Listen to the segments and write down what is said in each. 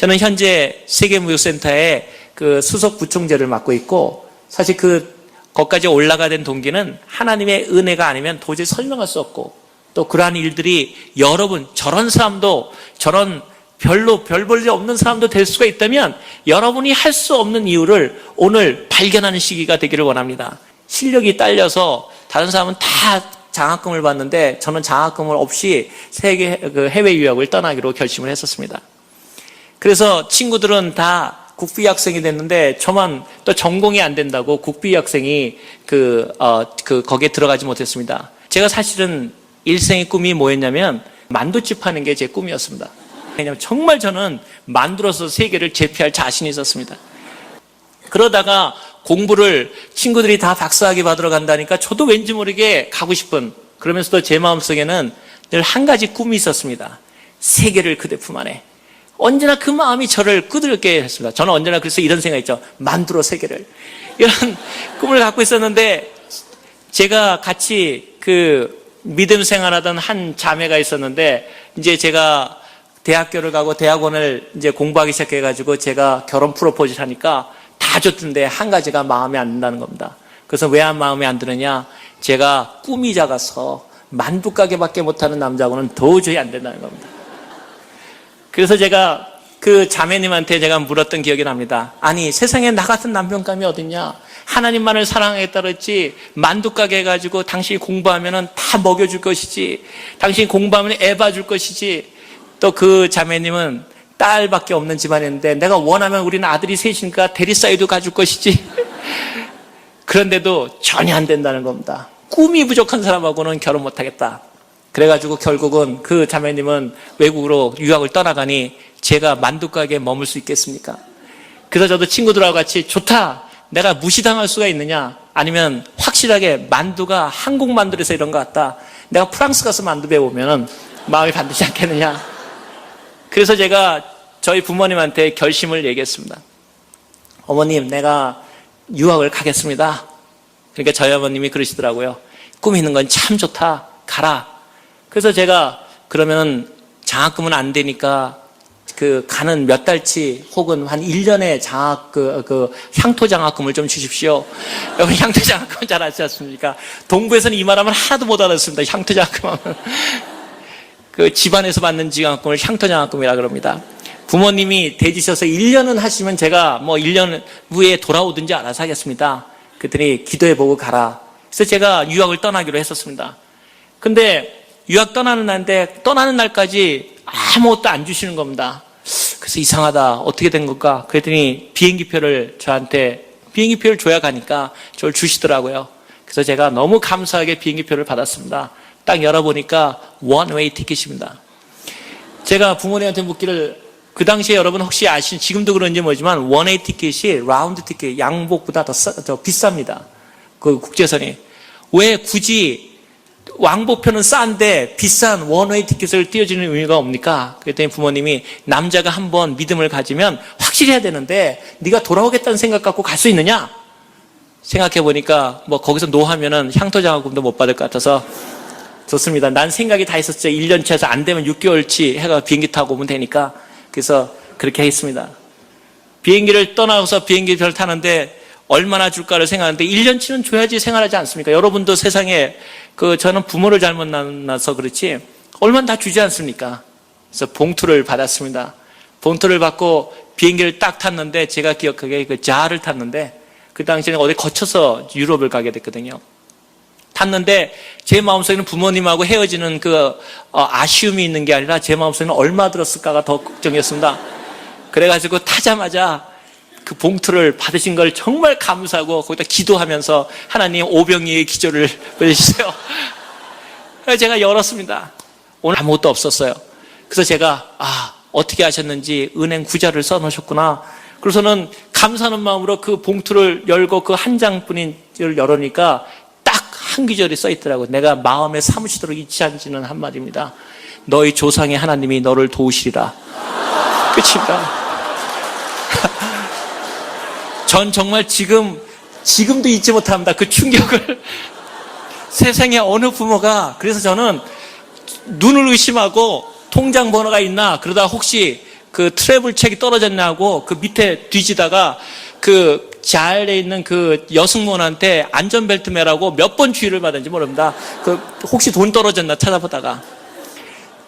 저는 현재 세계무역센터의 그 수석 부총재를 맡고 있고, 사실 거기까지 올라가야 된 동기는 하나님의 은혜가 아니면 도저히 설명할 수 없고, 또 그러한 일들이 여러분, 저런 사람도, 저런 별로 별 볼 일 없는 사람도 될 수가 있다면 여러분이 할 수 없는 이유를 오늘 발견하는 시기가 되기를 원합니다. 실력이 딸려서 다른 사람은 다 장학금을 받는데 저는 장학금을 없이 해외 유학을 떠나기로 결심을 했었습니다. 그래서 친구들은 다 국비 학생이 됐는데 저만 또 전공이 안 된다고 국비 학생이 거기에 들어가지 못했습니다. 제가 사실은 일생의 꿈이 뭐였냐면 만두집 하는 게 제 꿈이었습니다. 왜냐하면 정말 저는 만들어서 세계를 제패할 자신이 있었습니다. 그러다가 공부를 친구들이 다 박사학위 받으러 간다니까 저도 왠지 모르게 가고 싶은, 그러면서도 제 마음속에는 늘 한 가지 꿈이 있었습니다. 세계를 그대 품 안에. 언제나 그 마음이 저를 끄들게 했습니다. 저는 언제나 그래서 이런 생각했죠. 만들어 세계를. 이런 꿈을 갖고 있었는데, 제가 같이 믿음 생활하던 한 자매가 있었는데, 이제 제가 대학교를 가고 대학원을 이제 공부하기 시작해가지고 제가 결혼 프로포즈를 하니까 다 줬던데 한 가지가 마음에 안 든다는 겁니다. 그래서 왜 마음에 안 드느냐? 제가 꿈이 작아서 만두가게밖에 못하는 남자하고는 도저히 안 된다는 겁니다. 그래서 제가 그 자매님한테 제가 물었던 기억이 납니다. 아니, 세상에 나 같은 남편감이 어딨냐? 하나님만을 사랑하겠다 그랬지, 만두가게 해가지고 당신이 공부하면은 다 먹여줄 것이지, 당신이 공부하면 애 봐줄 것이지. 또 그 자매님은 딸밖에 없는 집안인데 내가 원하면 우리는 아들이 셋이니까 대리사이도 가줄 것이지. 그런데도 전혀 안 된다는 겁니다. 꿈이 부족한 사람하고는 결혼 못하겠다. 그래가지고 결국은 그 자매님은 외국으로 유학을 떠나가니 제가 만두가게에 머물 수 있겠습니까? 그래서 저도 친구들하고 같이 좋다. 내가 무시당할 수가 있느냐? 아니면 확실하게 만두가 한국 만두에서 이런 것 같다. 내가 프랑스 가서 만두 배우면은 마음이 반드시 않겠느냐? 그래서 제가 저희 부모님한테 결심을 얘기했습니다. 어머님, 내가 유학을 가겠습니다. 그러니까 저희 어머님이 그러시더라고요. 꿈 있는 건 참 좋다. 가라. 그래서 제가 그러면은 장학금은 안 되니까 가는 몇 달치 혹은 한 1년의 향토 장학금을 좀 주십시오. 여러분, 향토 장학금 잘 아시지 않습니까? 동부에서는 이 말하면 하나도 못 알아듣습니다. 향토 장학금 하면. 집안에서 받는 장학금을 향토 장학금이라 그럽니다. 부모님이 대지셔서 1년은 하시면 제가 1년 후에 돌아오든지 알아서 하겠습니다. 그랬더니 기도해보고 가라. 그래서 제가 유학을 떠나기로 했었습니다. 근데 유학 떠나는 날까지 아무것도 안 주시는 겁니다. 그래서 이상하다. 어떻게 된 걸까? 그랬더니 비행기표를 줘야 가니까 저를 주시더라고요. 그래서 제가 너무 감사하게 비행기표를 받았습니다. 딱 열어보니까 원웨이 티켓입니다. 제가 부모님한테 묻기를, 그 당시에 여러분 혹시 지금도 그런지 모르지만 원웨이 티켓이 라운드 티켓, 양복보다 더 비쌉니다. 그 국제선이. 왜 굳이 왕복표는 싼데 비싼 원웨이 티켓을 띄워주는 의미가 옵니까? 그랬더니 부모님이, 남자가 한번 믿음을 가지면 확실히 해야 되는데 네가 돌아오겠다는 생각 갖고 갈 수 있느냐? 생각해보니까 거기서 노하면은 향토 장학금도 못 받을 것 같아서 좋습니다. 난 생각이 다 있었죠. 1년치에서 안 되면 6개월치 해가 비행기 타고 오면 되니까. 그래서 그렇게 했습니다. 비행기를 떠나서 비행기를 타는데 얼마나 줄까를 생각하는데 1년치는 줘야지 생활하지 않습니까? 여러분도 세상에 저는 부모를 잘못 만나서 그렇지 얼마나 다 주지 않습니까? 그래서 봉투를 받았습니다. 봉투를 받고 비행기를 딱 탔는데 제가 기억하기에 자를 탔는데 그 당시에는 어디 거쳐서 유럽을 가게 됐거든요. 탔는데 제 마음속에는 부모님하고 헤어지는 아쉬움이 있는 게 아니라 제 마음속에는 얼마 들었을까가 더 걱정이었습니다. 그래가지고 타자마자 그 봉투를 받으신 걸 정말 감사하고 거기다 기도하면서 하나님 오병이의 기조를 보여주세요. 그래서 제가 열었습니다. 오늘 아무것도 없었어요. 그래서 제가 어떻게 하셨는지 은행 구자를 써놓으셨구나. 그래서는 감사하는 마음으로 그 봉투를 열고 그 한 장뿐인지를 열으니까 딱 한 구절이 써있더라고요. 내가 마음에 사무치도록 잊지 않지는 한마디입니다. 너희 조상의 하나님이 너를 도우시리라. 끝입니다. 전 정말 지금도 잊지 못합니다. 그 충격을. 세상에 어느 부모가, 그래서 저는 눈을 의심하고 통장 번호가 있나, 그러다 혹시 그 트래블 책이 떨어졌냐고 그 밑에 뒤지다가 그 자리에 있는 그 여승무원한테 안전벨트 매라고 몇 번 주의를 받았는지 모릅니다. 그 혹시 돈 떨어졌나 찾아보다가.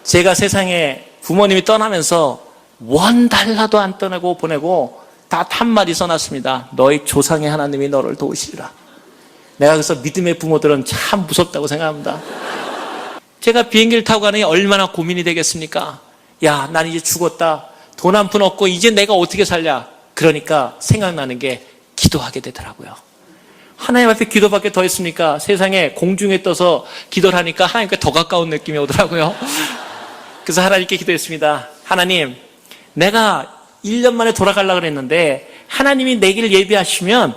제가 세상에 부모님이 떠나면서 $1도 안 떠내고 보내고 다 한마디 써놨습니다. 너희 조상의 하나님이 너를 도우시리라. 내가 그래서 믿음의 부모들은 참 무섭다고 생각합니다. 제가 비행기를 타고 가니 얼마나 고민이 되겠습니까? 야, 난 이제 죽었다. 돈 한 푼 없고 이제 내가 어떻게 살냐? 그러니까 생각나는 게 기도하게 되더라고요. 하나님 앞에 기도밖에 더 했습니까? 세상에 공중에 떠서 기도를 하니까 하나님께 더 가까운 느낌이 오더라고요. 그래서 하나님께 기도했습니다. 하나님, 내가 1년 만에 돌아가려고 그랬는데 하나님이 내 길을 예비하시면,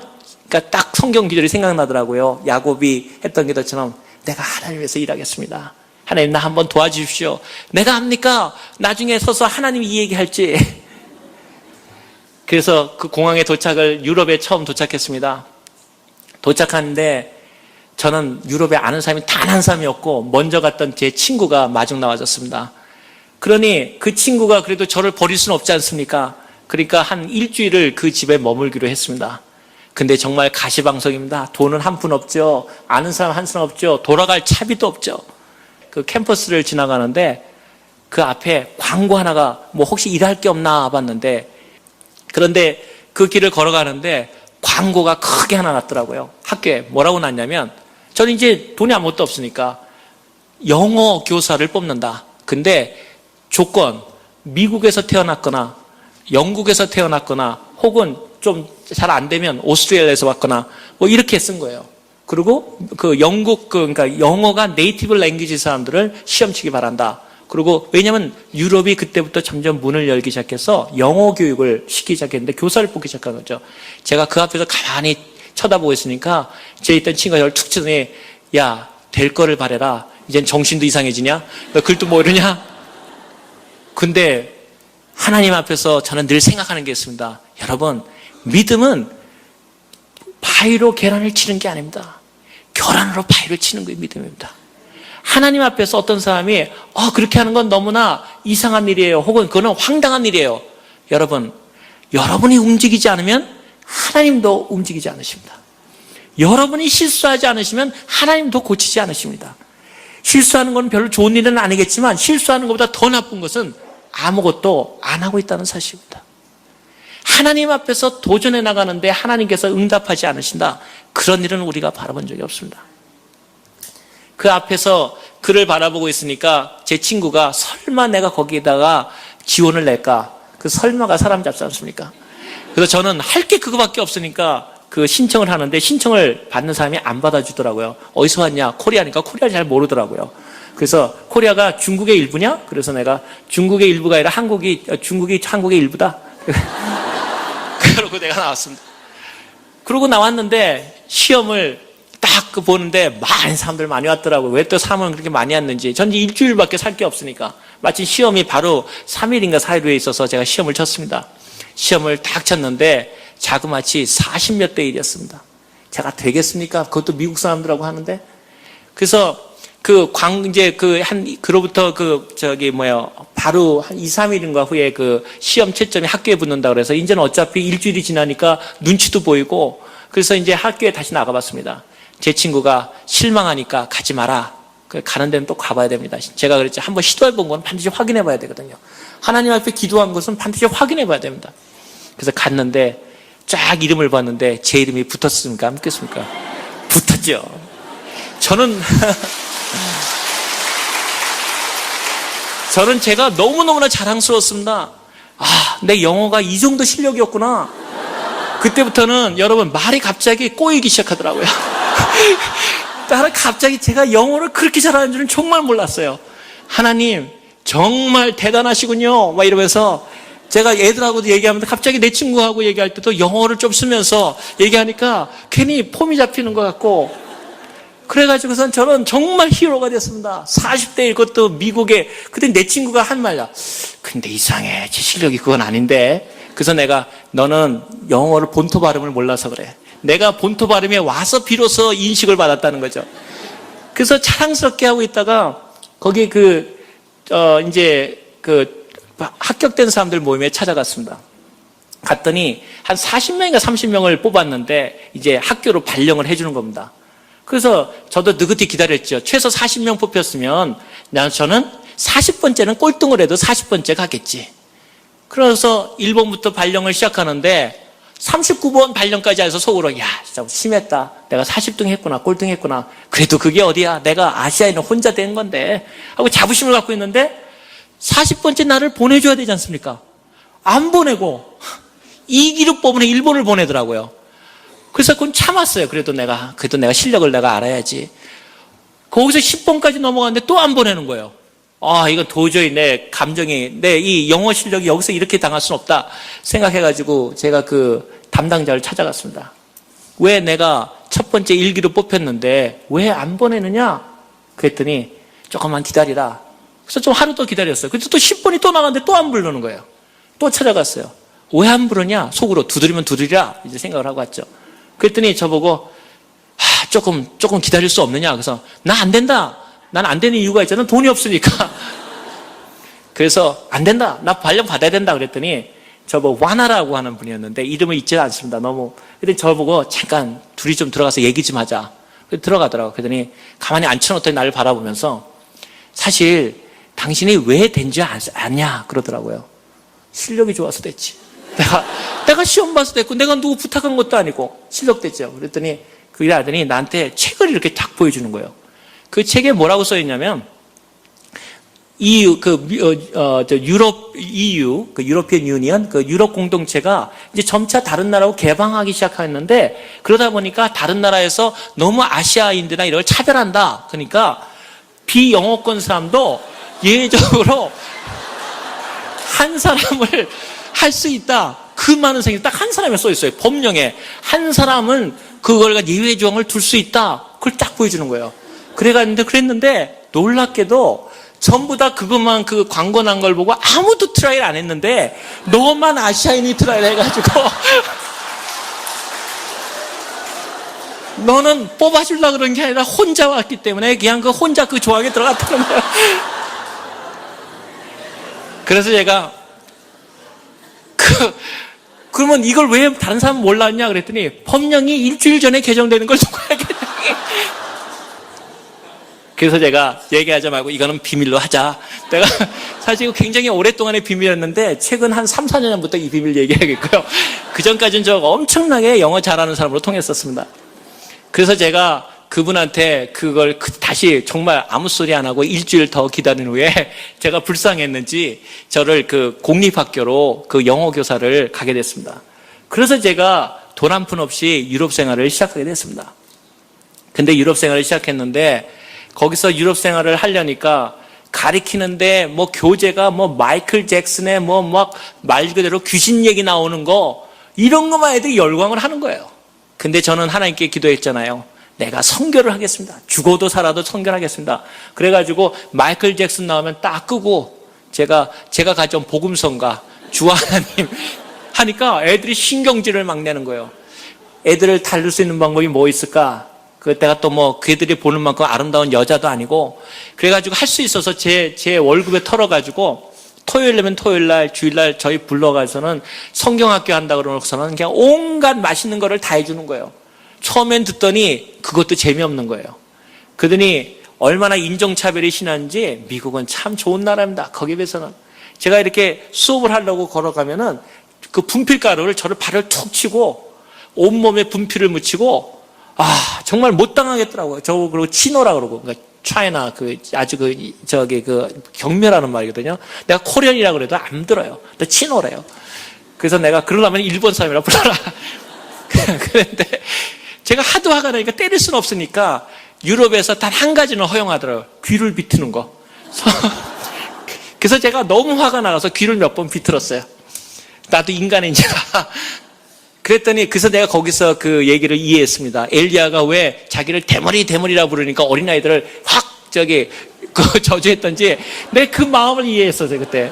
그러니까 딱 성경 기절이 생각나더라고요. 야곱이 했던 기도처럼 내가 하나님 위해서 일하겠습니다. 하나님, 나 한번 도와주십시오. 내가 합니까? 나중에 서서 하나님이 이 얘기할지. 그래서 그 공항에 도착을 유럽에 처음 도착했습니다. 도착하는데 저는 유럽에 아는 사람이 단 한 사람이 없고 먼저 갔던 제 친구가 마중 나와줬습니다. 그러니 그 친구가 그래도 저를 버릴 수는 없지 않습니까? 그러니까 한 일주일을 그 집에 머물기로 했습니다. 근데 정말 가시방석입니다. 돈은 한 푼 없죠. 아는 사람 한 사람 없죠. 돌아갈 차비도 없죠. 그 캠퍼스를 지나가는데 그 앞에 광고 하나가 뭐 혹시 일할 게 없나 봤는데, 그런데 그 길을 걸어가는데 광고가 크게 하나 났더라고요. 학교에 뭐라고 났냐면, 저는 이제 돈이 아무것도 없으니까 영어 교사를 뽑는다. 근데 조건, 미국에서 태어났거나 영국에서 태어났거나 혹은 좀 잘 안 되면 오스트레일리아에서 왔거나 뭐 이렇게 쓴 거예요. 그리고 그 영국 그러니까 영어가 네이티브 랭귀지 사람들을 시험 치기 바란다. 그리고 왜냐면 유럽이 그때부터 점점 문을 열기 시작해서 영어 교육을 시키기 시작했는데 교사를 뽑기 시작한 거죠. 제가 그 앞에서 가만히 쳐다보고 있으니까 제 있던 친구가 저를 툭 치더니, 야, 될 거를 바래라. 이젠 정신도 이상해지냐? 너 글도 모르냐? 근데 하나님 앞에서 저는 늘 생각하는 게 있습니다. 여러분, 믿음은 바위로 계란을 치는 게 아닙니다. 계란으로 바위를 치는 게 믿음입니다. 하나님 앞에서 어떤 사람이 그렇게 하는 건 너무나 이상한 일이에요. 혹은 그거는 황당한 일이에요. 여러분, 여러분이 움직이지 않으면 하나님도 움직이지 않으십니다. 여러분이 실수하지 않으시면 하나님도 고치지 않으십니다. 실수하는 건 별로 좋은 일은 아니겠지만 실수하는 것보다 더 나쁜 것은 아무것도 안 하고 있다는 사실입니다. 하나님 앞에서 도전해 나가는데 하나님께서 응답하지 않으신다. 그런 일은 우리가 바라본 적이 없습니다. 그 앞에서 그를 바라보고 있으니까 제 친구가 설마 내가 거기에다가 지원을 낼까? 그 설마가 사람 잡지 않습니까? 그래서 저는 할 게 그거밖에 없으니까 그 신청을 하는데 신청을 받는 사람이 안 받아주더라고요. 어디서 왔냐? 코리아니까 코리아를 잘 모르더라고요. 그래서 코리아가 중국의 일부냐? 그래서 내가 중국의 일부가 아니라 중국이 한국의 일부다. 그러고 내가 나왔습니다. 그러고 나왔는데 시험을 딱 보는데 많은 사람들 많이 왔더라고요. 왜 또 사람은 그렇게 많이 왔는지. 전 이제 일주일밖에 살 게 없으니까. 마치 시험이 바로 3일인가 4일 후에 있어서 제가 시험을 쳤습니다. 시험을 딱 쳤는데 자그마치 40몇 대 1이었습니다. 제가 되겠습니까? 그것도 미국 사람들하고 하는데. 그래서 그로부터 바로 한 2, 3일인가 후에 그 시험 채점이 학교에 붙는다 그래서 이제는 어차피 일주일이 지나니까 눈치도 보이고 그래서 이제 학교에 다시 나가봤습니다. 제 친구가 실망하니까 가지 마라. 가는 데는 또 가봐야 됩니다. 제가 그랬죠. 한번 시도해본 건 반드시 확인해봐야 되거든요. 하나님 앞에 기도한 것은 반드시 확인해봐야 됩니다. 그래서 갔는데 쫙 이름을 봤는데 제 이름이 붙었습니까? 안 붙겠습니까? 붙었죠. 저는 제가 너무너무나 자랑스러웠습니다. 내 영어가 이 정도 실력이었구나. 그때부터는 여러분 말이 갑자기 꼬이기 시작하더라고요. 갑자기 제가 영어를 그렇게 잘하는 줄은 정말 몰랐어요. 하나님 정말 대단하시군요. 막 이러면서 제가 애들하고도 얘기하면서 갑자기 내 친구하고 얘기할 때도 영어를 좀 쓰면서 얘기하니까 괜히 폼이 잡히는 것 같고 그래가지고선 저는 정말 히어로가 됐습니다. 40대일 것도 미국에. 그때 내 친구가 한 말이야. 근데 이상해. 제 실력이 그건 아닌데. 그래서 내가 너는 영어를 본토 발음을 몰라서 그래. 내가 본토 발음에 와서 비로소 인식을 받았다는 거죠. 그래서 자랑스럽게 하고 있다가 거기 이제 합격된 사람들 모임에 찾아갔습니다. 갔더니 한 40명인가 30명을 뽑았는데 이제 학교로 발령을 해주는 겁니다. 그래서 저도 느긋이 기다렸죠. 최소 40명 뽑혔으면 저는 40번째는 꼴등을 해도 40번째 가겠지. 그래서 1번부터 발령을 시작하는데 39번 발령까지 해서 속으로 야 진짜 심했다. 내가 40등 했구나. 꼴등 했구나. 그래도 그게 어디야. 내가 아시아에는 혼자 된 건데 하고 자부심을 갖고 있는데 40번째 나를 보내줘야 되지 않습니까? 안 보내고 2기로 뽑으면 1번을 보내더라고요. 그래서 그건 참았어요. 그래도 내가 실력을 내가 알아야지. 거기서 10번까지 넘어갔는데 또 안 보내는 거예요. 아, 이건 도저히 내 이 영어 실력이 여기서 이렇게 당할 수는 없다 생각해가지고 제가 그 담당자를 찾아갔습니다. 왜 내가 첫 번째 1기로 뽑혔는데 왜 안 보내느냐? 그랬더니 조금만 기다리라. 그래서 좀 하루 더 기다렸어요. 그래서 또 10번이 또 나갔는데 또 안 부르는 거예요. 또 찾아갔어요. 왜 안 부르냐? 속으로 두드리면 두드리라 이제 생각을 하고 왔죠. 그랬더니 저보고 조금 기다릴 수 없느냐? 그래서 나 안 된다. 난 안 되는 이유가 있잖아. 돈이 없으니까. 그래서 안 된다. 나 발령 받아야 된다. 그랬더니 저보고 와나라고 하는 분이었는데 이름을 잊지 않습니다. 너무. 근데 저보고 잠깐 둘이 좀 들어가서 얘기 좀 하자. 들어가더라고요. 그랬더니 가만히 앉혀놓더니 나를 바라보면서 사실 당신이 왜 된지 아냐 그러더라고요. 실력이 좋아서 됐지. 내가 시험 봐서 됐고 내가 누구 부탁한 것도 아니고 실력 됐죠. 그랬더니 그 아들이 나한테 책을 이렇게 딱 보여주는 거예요. 그 책에 뭐라고 써 있냐면 유로피언 유니언, 그 유럽 공동체가 이제 점차 다른 나라하고 개방하기 시작했는데 그러다 보니까 다른 나라에서 너무 아시아인들이나 이런 걸 차별한다. 그러니까 비영어권 사람도 예외적으로 한 사람을 할 수 있다. 그 많은 생각 딱 한 사람에 써 있어요. 법령에 한 사람은 그걸 예외 조항을 둘 수 있다. 그걸 딱 보여주는 거예요. 그랬는데 놀랍게도 전부 다 그것만 그 광고 난 걸 보고 아무도 트라이를 안 했는데 너만 아시아인이 트라이를 해가지고 너는 뽑아주려고 그런 게 아니라 혼자 왔기 때문에 그냥 혼자 그 조항에 들어갔다는 거예요. 그래서 제가 그러면 이걸 왜 다른 사람은 몰랐냐 그랬더니 법령이 일주일 전에 개정되는 걸 누가 알겠냐. 그래서 제가 얘기하지 말고 이거는 비밀로 하자. 내가 사실 이거 굉장히 오랫동안의 비밀이었는데 최근 한 3, 4년 전부터 이 비밀 얘기하겠고요. 그 전까지는 저 엄청나게 영어 잘하는 사람으로 통했었습니다. 그래서 제가 그분한테 그걸 다시 정말 아무 소리 안 하고 일주일 더 기다린 후에 제가 불쌍했는지 저를 그 공립학교로 그 영어 교사를 가게 됐습니다. 그래서 제가 돈 한 푼 없이 유럽 생활을 시작하게 됐습니다. 근데 유럽 생활을 시작했는데 거기서 유럽 생활을 하려니까 가리키는데 뭐 교재가 뭐 마이클 잭슨의 뭐 막 말 그대로 귀신 얘기 나오는 거 이런 것만 애들이 열광을 하는 거예요. 근데 저는 하나님께 기도했잖아요. 내가 선교를 하겠습니다. 죽어도 살아도 선교를 하겠습니다. 그래가지고 마이클 잭슨 나오면 딱 끄고 제가 가져온 복음성가 주 하나님 하니까 애들이 신경질을 막 내는 거예요. 애들을 달랠 수 있는 방법이 뭐 있을까? 그때가 또 뭐 그들이 보는 만큼 아름다운 여자도 아니고 그래가지고 할 수 있어서 제 월급에 털어가지고 토요일이면 토요일날 주일날 저희 불러가서는 성경학교 한다고 그러고서는 그냥 온갖 맛있는 거를 다 해주는 거예요. 처음엔 듣더니 그것도 재미없는 거예요. 그러더니 얼마나 인종차별이 심한지 미국은 참 좋은 나라입니다. 거기에 비해서는 제가 이렇게 수업을 하려고 걸어가면은 그 분필가루를 저를 발을 툭 치고 온몸에 분필을 묻히고 정말 못 당하겠더라고요. 그리고 치노라 그러고, 그러니까 차이나 아주 경멸하는 말이거든요. 내가 코리안이라 그래도 안 들어요. 나 치노래요. 그래서 내가 그러려면 일본 사람이라 불러라. 그런데 제가 하도 화가 나니까 때릴 수는 없으니까 유럽에서 단 한 가지는 허용하더라고요. 귀를 비트는 거. 그래서 제가 너무 화가 나가서 귀를 몇 번 비틀었어요. 나도 인간인지라. 그랬더니 그래서 내가 거기서 그 얘기를 이해했습니다. 엘리야가 왜 자기를 대머리라 부르니까 어린아이들을 확 저주했던지 내 그 마음을 이해했었어요 그때.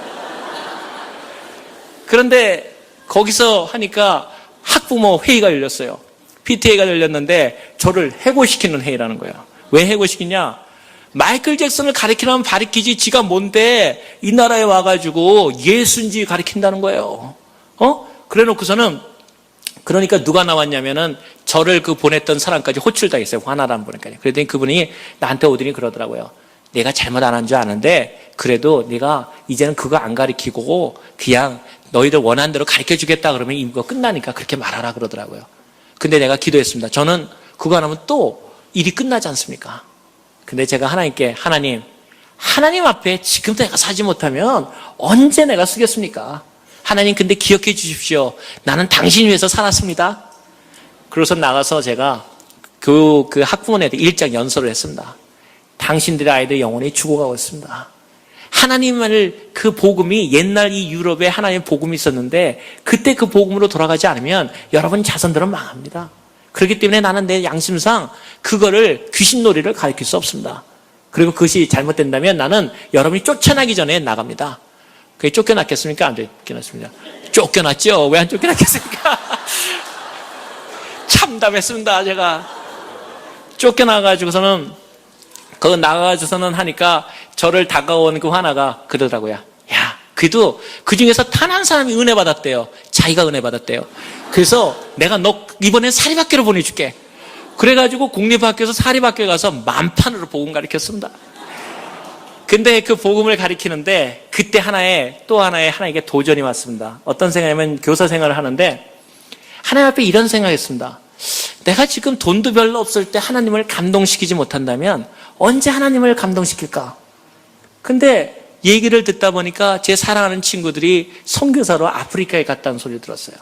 그런데 거기서 하니까 학부모 회의가 열렸어요. PTA가 열렸는데 저를 해고시키는 회의라는 거예요. 왜 해고시키냐? 마이클 잭슨을 가리키려면 가리키지 지가 뭔데 이 나라에 와가지고 예수인지 가리킨다는 거예요. 그래 놓고서는 그러니까 누가 나왔냐면은 저를 보냈던 사람까지 호출당했어요. 화나라는 분까지. 그랬더니 그분이 나한테 오더니 그러더라고요. 내가 잘못 안 한 줄 아는데 그래도 네가 이제는 그거 안 가리키고 그냥 너희들 원하는 대로 가르쳐 주겠다 그러면 이거 끝나니까 그렇게 말하라 그러더라고요. 근데 내가 기도했습니다. 저는 그거 안 하면 또 일이 끝나지 않습니까? 근데 제가 하나님께 하나님 앞에 지금 내가 사지 못하면 언제 내가 쓰겠습니까? 하나님 근데 기억해 주십시오. 나는 당신 위해서 살았습니다. 그래서 나가서 제가 그 학부모한테 일장 연설을 했습니다. 당신들의 아이들 영혼이 죽어가고 있습니다. 하나님을 그 복음이 옛날 이 유럽에 하나님의 복음이 있었는데 그때 그 복음으로 돌아가지 않으면 여러분 자손들은 망합니다. 그렇기 때문에 나는 내 양심상 그거를 귀신놀이를 가르칠 수 없습니다. 그리고 그것이 잘못된다면 나는 여러분이 쫓아나기 전에 나갑니다. 그게 쫓겨났겠습니까? 안 쫓겨났습니다. 쫓겨났죠? 왜 안 쫓겨났겠습니까? 참담했습니다, 제가. 쫓겨나가지고서는, 거기 나가가지고서는 하니까 저를 다가온 그 하나가 그러더라고요. 야, 그래도 그 중에서 단 한 사람이 은혜 받았대요. 자기가 은혜 받았대요. 그래서 내가 너 이번엔 사립학교로 보내줄게. 그래가지고 공립학교에서 사립학교에 가서 만판으로 복음 가르쳤습니다. 근데 그 복음을 가리키는데 그때 하나에게 도전이 왔습니다. 어떤 생각이냐면 교사 생활을 하는데 하나님 앞에 이런 생각했습니다. 내가 지금 돈도 별로 없을 때 하나님을 감동시키지 못한다면 언제 하나님을 감동시킬까? 근데 얘기를 듣다 보니까 제 사랑하는 친구들이 선교사로 아프리카에 갔다는 소리를 들었어요.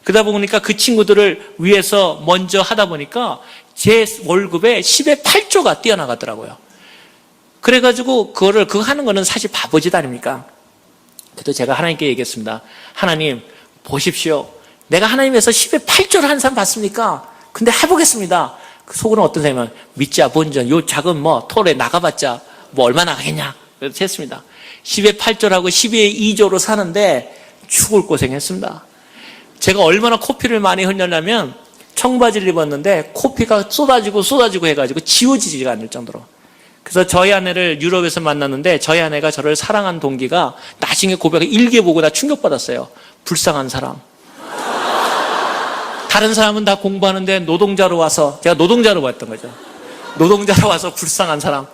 그러다 보니까 그 친구들을 위해서 먼저 하다 보니까 제 월급의 10의 8조가 뛰어나가더라고요. 그래가지고 그거 하는 거는 사실 바보짓 아닙니까? 그래도 제가 하나님께 얘기했습니다. 하나님 보십시오. 내가 하나님에서 10의 8조를 한 사람 봤습니까? 근데 해보겠습니다. 그 속으로는 어떤 생각이면 믿자 본전 요 작은 톨에 나가봤자 얼마나 가겠냐. 그래서 했습니다. 10의 8조라고 10의 2조로 사는데 죽을 고생했습니다. 제가 얼마나 코피를 많이 흘렸냐면 청바지를 입었는데 코피가 쏟아지고 해가지고 지워지지가 않을 정도로. 그래서 저희 아내를 유럽에서 만났는데 저희 아내가 저를 사랑한 동기가 나중에 고백을 일기 보고 나 충격받았어요. 불쌍한 사람. 다른 사람은 다 공부하는데 노동자로 와서, 제가 노동자로 봤던 거죠. 노동자로 와서 불쌍한 사람.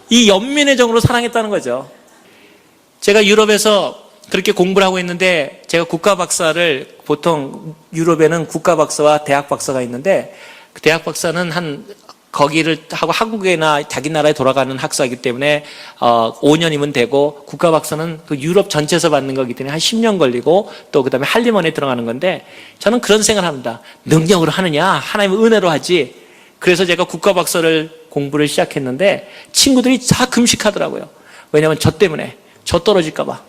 이 연민의 정으로 사랑했다는 거죠. 제가 유럽에서 그렇게 공부를 하고 있는데 제가 국가박사를 보통 유럽에는 국가박사와 대학박사가 있는데 그 대학박사는 거기를 하고 한국에나 자기 나라에 돌아가는 학사이기 때문에 5년이면 되고 국가박사는 그 유럽 전체에서 받는 거기 때문에 한 10년 걸리고 또 그다음에 한림원에 들어가는 건데 저는 그런 생각을 합니다. 능력으로 하느냐? 하나님의 은혜로 하지. 그래서 제가 국가박사를 공부를 시작했는데 친구들이 다 금식하더라고요. 왜냐하면 저 때문에 저 떨어질까 봐.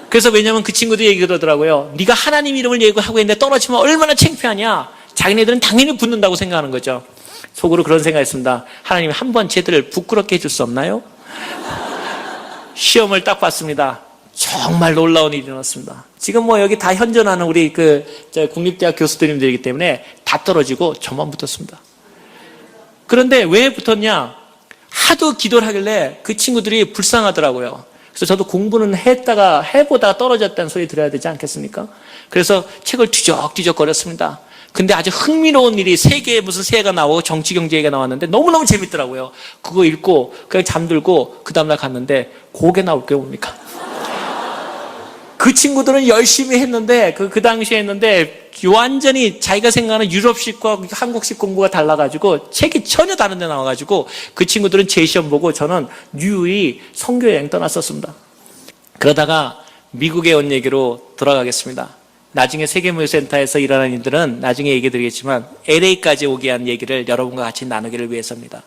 그래서 왜냐하면 그 친구들이 얘기하더라고요. 네가 하나님 이름을 얘기하고 있는데 떨어지면 얼마나 창피하냐. 자기네들은 당연히 붙는다고 생각하는 거죠. 속으로 그런 생각했습니다. 하나님 한번 쟤들을 부끄럽게 해줄 수 없나요? 시험을 딱 봤습니다. 정말 놀라운 일이 일어났습니다. 지금 여기 다 현존하는 우리 국립대학 교수들님들이기 때문에 다 떨어지고 저만 붙었습니다. 그런데 왜 붙었냐? 하도 기도를 하길래 그 친구들이 불쌍하더라고요. 그래서 저도 공부는 해보다가 떨어졌다는 소리 들어야 되지 않겠습니까? 그래서 책을 뒤적뒤적 거렸습니다. 근데 아주 흥미로운 일이 세계에 무슨 새해가 나오고 정치 경제 얘기가 나왔는데 너무너무 재밌더라고요. 그거 읽고 그냥 잠들고 그 다음날 갔는데 그게 나올 게 뭡니까? 그 친구들은 열심히 했는데 그 당시에 했는데 완전히 자기가 생각하는 유럽식과 한국식 공부가 달라가지고 책이 전혀 다른 데 나와가지고 그 친구들은 제 시험 보고 저는 뉴이 선교여행 떠났었습니다. 그러다가 미국에 온 얘기로 돌아가겠습니다. 나중에 세계무역센터에서 일하는 일들은 나중에 얘기 드리겠지만 LA까지 오게 한 얘기를 여러분과 같이 나누기를 위해서입니다.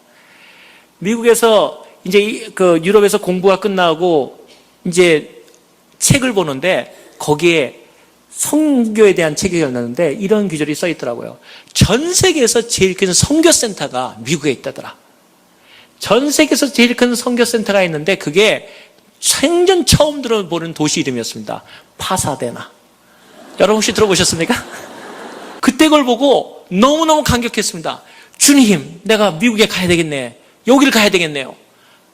미국에서 이제 유럽에서 공부가 끝나고 이제 책을 보는데 거기에 선교에 대한 책이 열렸는데 이런 규절이 써 있더라고요. 전 세계에서 제일 큰 선교센터가 미국에 있다더라. 전 세계에서 제일 큰 선교센터가 있는데 그게 생전 처음 들어보는 도시 이름이었습니다. 파사데나. 여러분 혹시 들어보셨습니까? 그때 그걸 보고 너무너무 감격했습니다. 주님, 내가 미국에 가야 되겠네. 여기를 가야 되겠네요.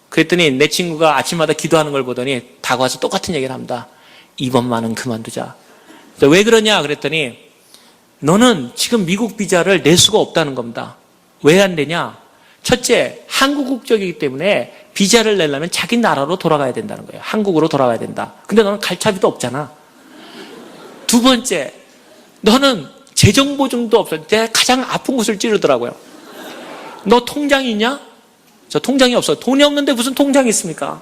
그랬더니 내 친구가 아침마다 기도하는 걸 보더니 다가와서 똑같은 얘기를 합니다. 이번만은 그만두자. 왜 그러냐 그랬더니 너는 지금 미국 비자를 낼 수가 없다는 겁니다. 왜 안 되냐? 첫째, 한국 국적이기 때문에 비자를 내려면 자기 나라로 돌아가야 된다는 거예요. 한국으로 돌아가야 된다. 근데 너는 갈 차비도 없잖아. 두 번째, 너는 재정보증도 없어. 내가 가장 아픈 곳을 찌르더라고요. 너 통장이 있냐? 저 통장이 없어. 돈이 없는데 무슨 통장이 있습니까?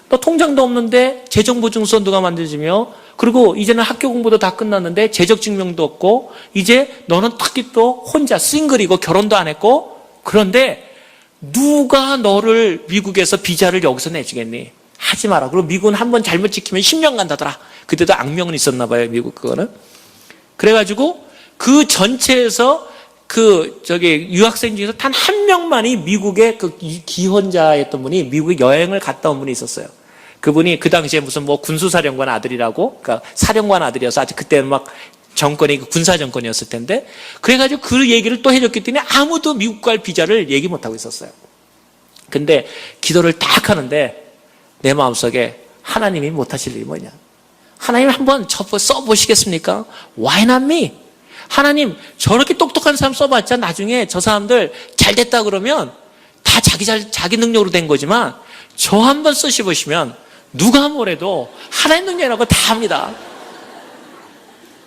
너 통장도 없는데 재정보증서 누가 만들어주며, 그리고 이제는 학교 공부도 다 끝났는데 재적증명도 없고, 이제 너는 특히 또 혼자 싱글이고 결혼도 안 했고, 그런데 누가 너를 미국에서 비자를 여기서 내주겠니? 하지 마라. 그리고 미국은 한번 잘못 지키면 10년 간다더라. 그때도 악명은 있었나 봐요, 미국 그거는. 그래가지고 그 전체에서 유학생 중에서 단 한 명만이 미국의 그 기혼자였던 분이 미국에 여행을 갔다 온 분이 있었어요. 그분이 그 당시에 무슨 뭐 군수사령관 아들이라고, 그러니까 사령관 아들이어서 아직 그때는 막 정권이 군사 정권이었을 텐데, 그래가지고 그 얘기를 또 해줬기 때문에 아무도 미국 갈 비자를 얘기 못하고 있었어요. 근데 기도를 딱 하는데 내 마음속에 하나님이 못하실 일이 뭐냐? 하나님 한번 써보시겠습니까? Why not me? 하나님 저렇게 똑똑한 사람 써봤자 나중에 저 사람들 잘 됐다 그러면 다 자기 능력으로 된 거지만 저 한번 쓰셔보시면 누가 뭐래도 하나님 능력이라고 다 합니다.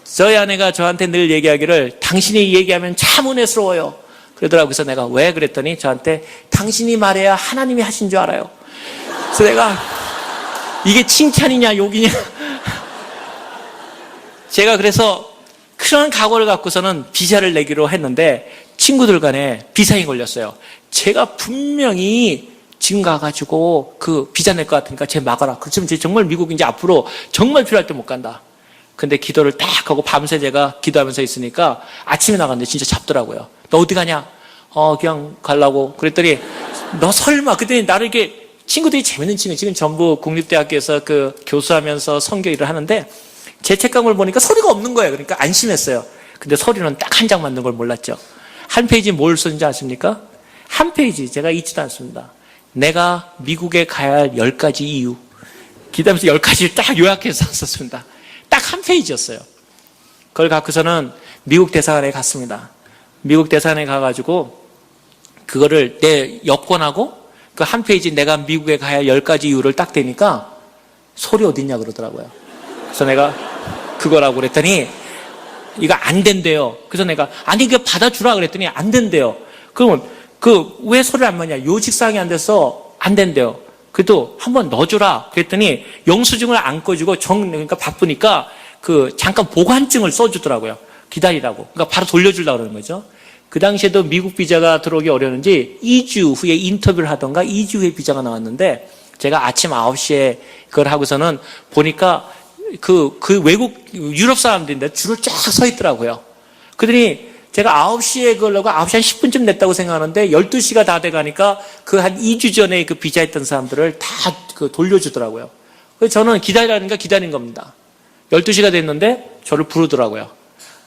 저희 아내가 저한테 늘 얘기하기를 당신이 얘기하면 참 은혜스러워요. 그러더라고요. 그래서 내가 왜 그랬더니 저한테 당신이 말해야 하나님이 하신 줄 알아요. 그래서 내가 이게 칭찬이냐 욕이냐. 제가 그래서 그런 각오를 갖고서는 비자를 내기로 했는데 친구들 간에 비상이 걸렸어요. 제가 분명히 지금 가가지고 그 비자 낼 것 같으니까 쟤 막아라. 그렇지만 쟤 정말 미국 이제 앞으로 정말 필요할 때 못 간다. 근데 기도를 딱 하고 밤새 제가 기도하면서 있으니까 아침에 나갔는데 진짜 잡더라고요. 너 어디 가냐? 그냥 가려고. 그랬더니 너 설마. 그랬더니 나를 이렇게 친구들이 재밌는 친구, 지금 전부 국립대학교에서 그 교수하면서 선교 일을 하는데 제 책감을 보니까 서류가 없는 거예요. 그러니까 안심했어요. 근데 서류는 딱 한 장 만든 걸 몰랐죠. 한 페이지 뭘 썼는지 아십니까? 한 페이지 제가 잊지도 않습니다. 내가 미국에 가야 할 10가지 이유. 기도하면서 10가지를 딱 요약해서 썼습니다. 딱 한 페이지였어요. 그걸 갖고서는 미국 대사관에 갔습니다. 미국 대사관에 가가지고 그거를 내 여권하고 그 한 페이지 내가 미국에 가야 할 10가지 이유를 딱 대니까 소리 어딨냐 그러더라고요. 그래서 내가 그거라고 그랬더니 이거 안 된대요. 그래서 내가 아니 이거 받아주라 그랬더니 안 된대요. 그러면 왜 소리를 안 받냐? 요직사항이 안 돼서 안 된대요. 그래도 한번 넣어줘라 그랬더니 영수증을 안 꺼주고 그러니까 바쁘니까 잠깐 보관증을 써주더라고요. 기다리라고. 그러니까 바로 돌려주려고 그러는 거죠. 그 당시에도 미국 비자가 들어오기 어려웠는지 2주 후에 인터뷰를 하던가 2주 후에 비자가 나왔는데 제가 아침 9시에 그걸 하고서는 보니까 외국 유럽 사람들인데 줄을 쫙 서 있더라고요. 그러더니 제가 9시에 그러려고 9시 한 10분쯤 냈다고 생각하는데 12시가 다 돼가니까 한 2주 전에 그 비자 했던 사람들을 다 돌려주더라고요. 그래서 저는 기다리라니까 기다린 겁니다. 12시가 됐는데 저를 부르더라고요.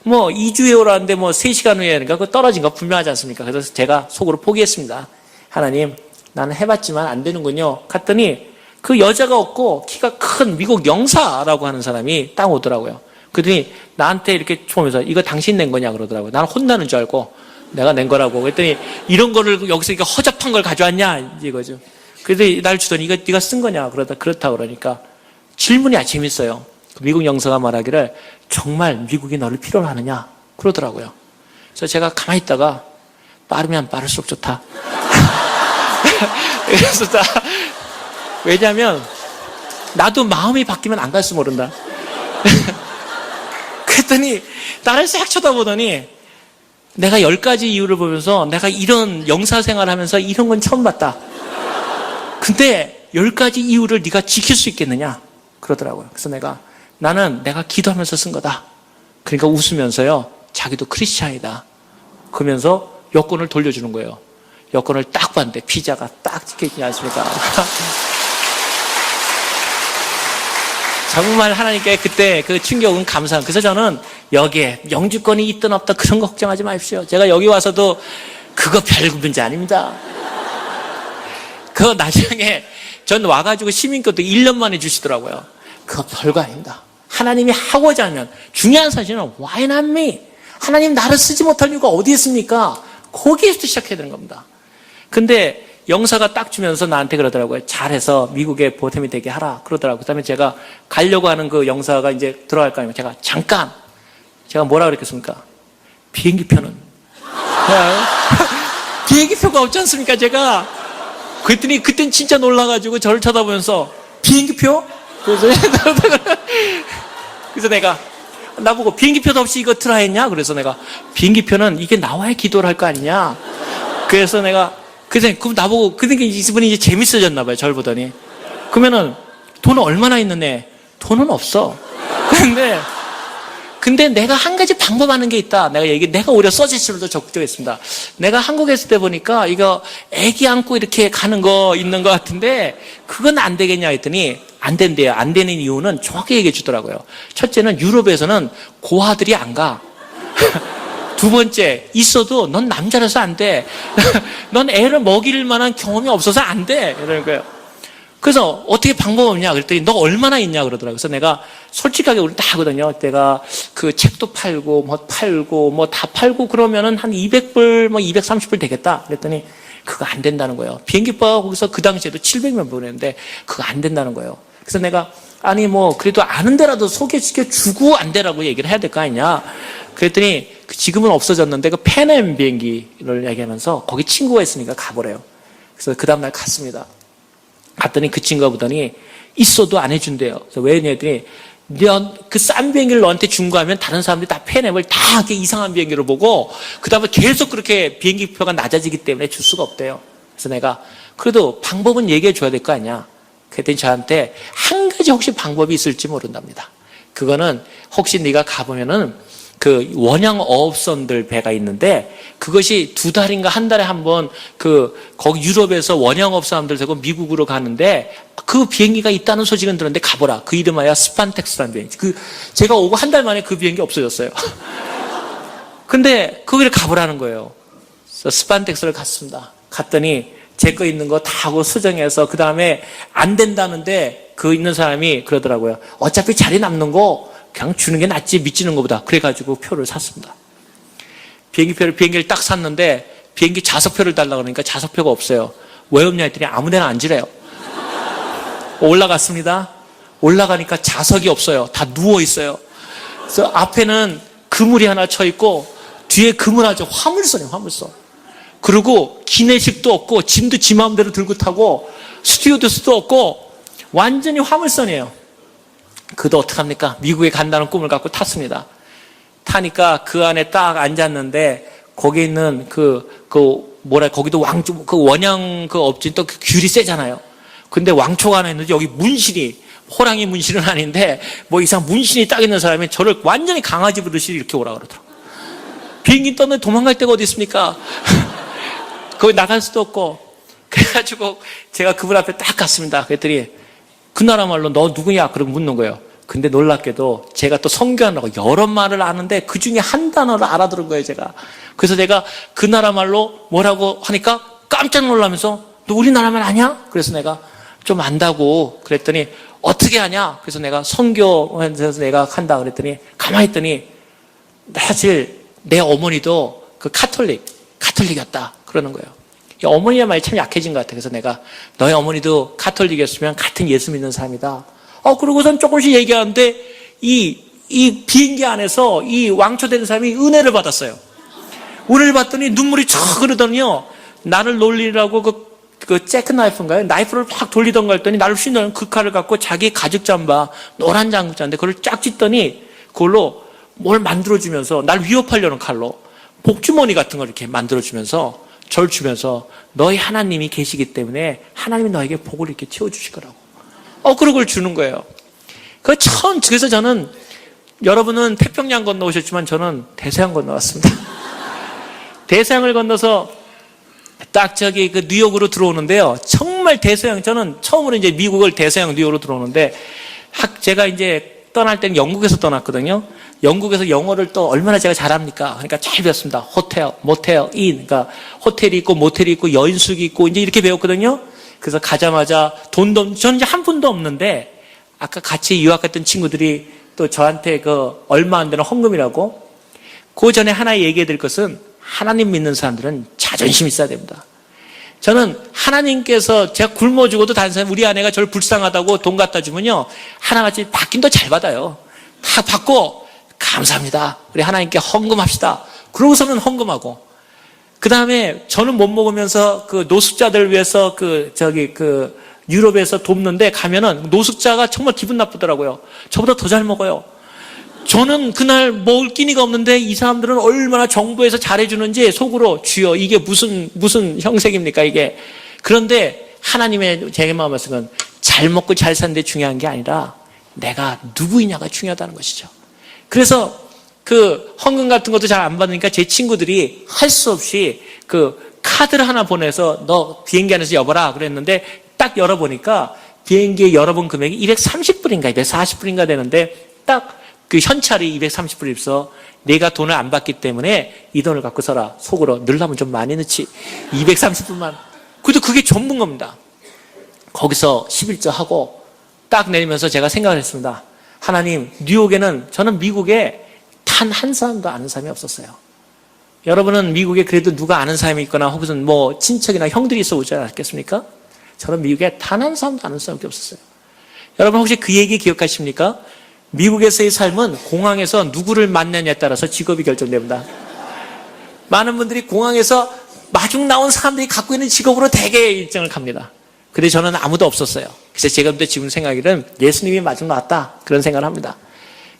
2주 후에 오라는데 3시간 후에 하니까 그거 떨어진 거 분명하지 않습니까? 그래서 제가 속으로 포기했습니다. 하나님, 나는 해봤지만 안 되는군요. 갔더니 그 여자가 없고 키가 큰 미국 영사라고 하는 사람이 딱 오더라고요. 그랬더니 나한테 이렇게 보면서 이거 당신 낸 거냐 그러더라고요. 나는 혼나는 줄 알고 내가 낸 거라고. 그랬더니 이런 거를 여기서 이거 허접한 걸 가져왔냐 이거죠. 그래서 날 주더니 이거 네가 쓴 거냐 그렇다 그러니까 질문이 재밌어요. 미국 영사가 말하기를 정말 미국이 너를 필요로 하느냐 그러더라고요. 그래서 제가 가만히 있다가 빠르면 빠를수록 좋다. 그래서 왜냐하면 나도 마음이 바뀌면 안 갈지 모른다. 그랬더니 나를 싹 쳐다보더니 내가 10가지 이유를 보면서 내가 이런 영사 생활을 하면서 이런 건 처음 봤다. 근데 10가지 이유를 네가 지킬 수 있겠느냐 그러더라고요. 그래서 나는 내가 기도하면서 쓴 거다. 그러니까 웃으면서요. 자기도 크리스찬이다. 그러면서 여권을 돌려주는 거예요. 여권을 딱 봤는데 피자가 딱 찍혀있지 않습니까? 정말 하나님께 그때 그 충격은 감사한. 그래서 저는 여기에 영주권이 있든 없든 그런 거 걱정하지 마십시오. 제가 여기 와서도 그거 별 문제 아닙니다. 그거 나중에 전 와가지고 시민권도 1년 만에 주시더라고요. 그거 별거 아닙니다. 하나님이 하고자 하면, 중요한 사실은 why not me? 하나님 나를 쓰지 못할 이유가 어디 있습니까? 거기에서 시작해야 되는 겁니다. 근데 영사가 딱 주면서 나한테 그러더라고요. 잘해서 미국에 보탬이 되게 하라. 그러더라고요. 그 다음에 제가 가려고 하는 그 영사가 이제 들어갈 거 아니에요. 제가 뭐라 그랬겠습니까? 비행기표는. 비행기표가 없지 않습니까, 제가? 그랬더니 그땐 진짜 놀라가지고 저를 쳐다보면서 비행기표? 그래서 내가 나보고 비행기표도 없이 이거 트라 했냐? 그래서 내가 비행기표는 이게 나와야 기도를 할 거 아니냐? 그래서 그럼 나보고 그러니까 이분이 이제 재밌어졌나 봐요. 저를 보더니 그러면은 돈은 얼마나 있는데 돈은 없어. 근데 내가 한 가지 방법하는 게 있다. 내가 오히려 서지스로도 적극적했습니다. 내가 한국에 있을 때 보니까 이거 애기 안고 이렇게 가는 거 있는 것 같은데 그건 안 되겠냐 했더니 안 된대요. 안 되는 이유는 정확히 얘기해 주더라고요. 첫째는 유럽에서는 고아들이 안 가. 두 번째, 있어도 넌 남자라서 안 돼. 넌 애를 먹일 만한 경험이 없어서 안 돼. 이러는 거예요. 그래서 어떻게 방법 없냐 그랬더니 너 얼마나 있냐 그러더라고요. 그래서 내가 솔직하게 우리 다 하거든요. 내가 그 책도 팔고 뭐 다 팔고 그러면은 한 200불 230불 되겠다. 그랬더니 그거 안 된다는 거예요. 비행기표가 거기서 그 당시에도 700명 보냈는데 그거 안 된다는 거예요. 그래서 내가 아니 그래도 아는 데라도 소개시켜 주고 안 되라고 얘기를 해야 될 거 아니냐. 그랬더니 지금은 없어졌는데 그 페넴 비행기를 얘기하면서 거기 친구가 있으니까 가보래요. 그래서 그 다음날 갔습니다. 갔더니 그 친구가 보더니 있어도 안 해준대요. 그래서 왜 했더니 그 싼 비행기를 너한테 준 거 하면 다른 사람들이 다 페넴을 다 이렇게 이상한 비행기로 보고 그 다음에 계속 그렇게 비행기 표가 낮아지기 때문에 줄 수가 없대요. 그래서 내가 그래도 방법은 얘기해 줘야 될 거 아니야. 그랬더니 저한테 한 가지 혹시 방법이 있을지 모른답니다. 그거는 혹시 네가 가보면은 그 원형 어업선들 배가 있는데 그것이 2달인가 한 달에 한 번 거기 유럽에서 원형업 사람들 되고 미국으로 가는데 그 비행기가 있다는 소식은 들었는데 가보라. 그 이름하여 스판텍스라는 비행기. 제가 오고 한 달 만에 그 비행기 없어졌어요. 근데 거기를 가보라는 거예요. 그래서 스판텍스를 갔습니다. 갔더니 제 거 있는 거 다 하고 수정해서 그 다음에 안 된다는데 그 있는 사람이 그러더라고요. 어차피 자리 남는 거 그냥 주는 게 낫지 미치는 것보다. 그래가지고 표를 샀습니다. 비행기를 딱 샀는데 비행기 좌석표를 달라고 그러니까 좌석표가 없어요. 왜 없냐 했더니 아무 데나 앉으래요. 올라갔습니다. 올라가니까 좌석이 없어요. 다 누워 있어요. 그래서 앞에는 그물이 하나 쳐 있고 뒤에 그물 아주 화물선이에요. 화물선. 그리고 기내식도 없고 짐도 지 마음대로 들고 타고 스튜어디스도 없고 완전히 화물선이에요. 그도 어떡합니까? 미국에 간다는 꿈을 갖고 탔습니다. 타니까 그 안에 딱 앉았는데 거기에 있는 거기도 왕초, 원형 업진 또 귤이 세잖아요. 근데 왕초가 하나 있는데 여기 문신이, 호랑이 문신은 아닌데 뭐 이상 문신이 딱 있는 사람이 저를 완전히 강아지 보듯이 이렇게 오라 그러더라고요. 비행기 떴는데 도망갈 데가 어디 있습니까? 거기 나갈 수도 없고. 그래가지고 제가 그분 앞에 딱 갔습니다. 그랬더니 그 나라 말로 너 누구냐? 그러고 묻는 거예요. 근데 놀랍게도 제가 또 선교하느라고 여러 말을 아는데 그 중에 한 단어를 알아들은 거예요, 제가. 그래서 내가 그 나라 말로 뭐라고 하니까 깜짝 놀라면서 너 우리나라 말 아냐? 그래서 내가 좀 안다고 그랬더니 어떻게 하냐? 그래서 내가 선교에서 내가 한다 그랬더니 가만히 있더니 사실 내 어머니도 그 카톨릭이었다 그러는 거예요. 어머니의 말이 참 약해진 것 같아. 그래서 내가 너희 어머니도 카톨릭이었으면 같은 예수 믿는 사람이다. 그러고선 조금씩 얘기하는데 이 비행기 안에서 이 왕초되는 사람이 은혜를 받았어요. 은혜를 받더니 눈물이 촥 흐르더니요. 나를 놀리라고 그 재크나이프인가요? 나이프를 팍 돌리던가 했더니 나를 휘는 그 칼을 갖고 자기 가죽 잠바, 노란 장구자인데 그걸 쫙 찢더니 그걸로 뭘 만들어주면서 날 위협하려는 칼로 복주머니 같은 걸 이렇게 만들어주면서 절 주면서 너희 하나님이 계시기 때문에 하나님이 너에게 복을 이렇게 채워주실 거라고. 그런 걸 주는 거예요. 그래서 저는 여러분은 태평양 건너오셨지만 저는 대서양 건너왔습니다. 대서양을 건너서 딱 그 뉴욕으로 들어오는데요. 정말 대서양, 저는 처음으로 이제 미국을 대서양 뉴욕으로 들어오는데 제가 이제 떠날 때는 영국에서 떠났거든요. 영국에서 영어를 또 얼마나 제가 잘합니까? 그러니까 잘 배웠습니다. 호텔, 모텔, 인. 그러니까 호텔이 있고 모텔이 있고 여인숙이 있고 이제 이렇게 배웠거든요. 그래서 가자마자 저는 이제 한 푼도 없는데 아까 같이 유학 갔던 친구들이 또 저한테 그 얼마 안 되는 헌금이라고. 그 전에 하나 얘기해 드릴 것은 하나님 믿는 사람들은 자존심이 있어야 됩니다. 저는 하나님께서 제가 굶어 죽어도 다른 사람, 우리 아내가 저를 불쌍하다고 돈 갖다 주면요, 하나같이 받긴 더 잘 받아요. 다 받고 감사합니다. 우리 하나님께 헌금합시다. 그러고서는 헌금하고, 그 다음에 저는 못 먹으면서 그 노숙자들 위해서 유럽에서 돕는데 가면은 노숙자가 정말 기분 나쁘더라고요. 저보다 더 잘 먹어요. 저는 그날 먹을 끼니가 없는데 이 사람들은 얼마나 정부에서 잘해주는지 속으로, 주여 이게 무슨 형색입니까 이게. 그런데 하나님의 제 마음에서는 잘 먹고 잘 사는 데 중요한 게 아니라 내가 누구이냐가 중요하다는 것이죠. 그래서 그 헌금 같은 것도 잘 안 받으니까 제 친구들이 할 수 없이 그 카드를 하나 보내서 너 비행기 안에서 여봐라 그랬는데 딱 열어보니까 비행기에 열어본 금액이 230불인가 240불인가 되는데 딱 그 현찰이 230불이 있어. 내가 돈을 안 받기 때문에 이 돈을 갖고 서라. 속으로 넣으려면 좀 많이 넣지. 230불만. 그래도 그게 전부인 겁니다. 거기서 11조 하고 딱 내리면서 제가 생각을 했습니다. 하나님, 뉴욕에는, 저는 미국에 단 한 사람도 아는 사람이 없었어요. 여러분은 미국에 그래도 누가 아는 사람이 있거나 혹은 뭐 친척이나 형들이 있어 오지 않았겠습니까? 저는 미국에 단 한 사람도 아는 사람이 없었어요. 여러분 혹시 그 얘기 기억하십니까? 미국에서의 삶은 공항에서 누구를 만나냐에 따라서 직업이 결정됩니다. 많은 분들이 공항에서 마중 나온 사람들이 갖고 있는 직업으로 대개 일정을 갑니다. 근데 저는 아무도 없었어요. 그래서 제가 근데 지금 생각에는 예수님이 마중 나왔다 그런 생각을 합니다.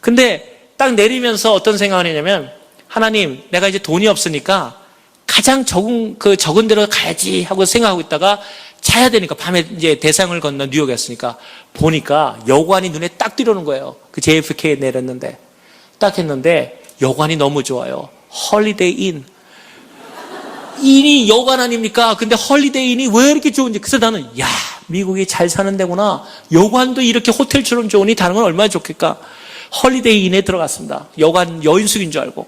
근데 딱 내리면서 어떤 생각을 했냐면, 하나님, 내가 이제 돈이 없으니까 가장 적은 데로 가야지 하고 생각하고 있다가 자야 되니까, 밤에 이제 대상을 건너 뉴욕에 왔으니까 보니까 여관이 눈에 딱 들어오는 거예요. 그 JFK에 내렸는데 딱 했는데 여관이 너무 좋아요. 홀리데이 인. 인이 여관 아닙니까? 근데 홀리데이 인이 왜 이렇게 좋은지. 그래서 나는 야, 미국이 잘 사는 데구나. 여관도 이렇게 호텔처럼 좋으니 다른 건 얼마나 좋겠까. 홀리데이 인에 들어갔습니다. 여관 여인숙인 줄 알고.